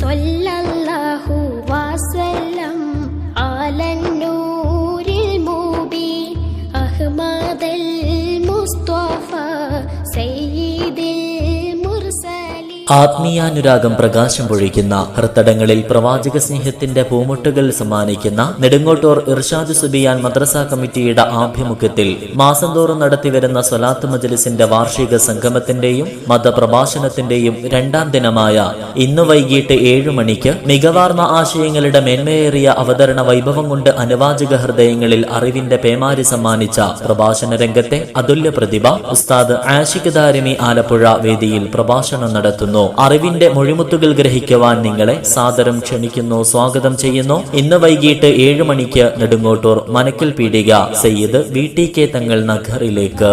സ്വല്ലല്ലാഹു വസല്ലം അലൻ നൂരിൽ മുബീൻ അഹ്മദൽ മുസ്തഫ സയ്യിദിൽ മുർസലീൻ. ആത്മീയാനുരാഗം പ്രകാശം പൊഴിക്കുന്ന ഹൃത്തടങ്ങളിൽ പ്രവാചക സ്നേഹത്തിന്റെ പൂമുട്ടുകൾ സമ്മാനിക്കുന്ന നെടുങ്ങോട്ടൂർ ഇർഷാദ് സുബിയാൻ മദ്രസ കമ്മിറ്റിയുടെ ആഭിമുഖ്യത്തിൽ മാസം തോറും നടത്തിവരുന്ന സ്വലാത്ത് മജ്ലിസിന്റെ വാർഷിക സംഗമത്തിന്റെയും മതപ്രഭാഷണത്തിന്റെയും രണ്ടാം ദിനമായ ഇന്ന് വൈകിട്ട് 7 മണിക്ക് മികവാർന്ന ആശയങ്ങളുടെ മേന്മയേറിയ അവതരണ വൈഭവം കൊണ്ട് അനുവാചക ഹൃദയങ്ങളിൽ അറിവിന്റെ പേമാരി സമ്മാനിച്ച പ്രഭാഷണ രംഗത്തെ അതുല്യ പ്രതിഭ ഉസ്താദ് ആഷിഖ് ദാരിമി ആലപ്പുഴ വേദിയിൽ പ്രഭാഷണം നടത്തുന്നു. അറിവിന്റെ മൊഴിമുത്തുകൾ ഗ്രഹിക്കുവാൻ നിങ്ങളെ സാദരം ക്ഷണിക്കുന്നു, സ്വാഗതം ചെയ്യുന്നു. ഇന്ന് വൈകിട്ട് 7 മണിക്ക് നെടുങ്ങോട്ടൂർ മനക്കൽ പീടിക സയ്യിദ് VTK തങ്ങൾ നഗറിലേക്ക്.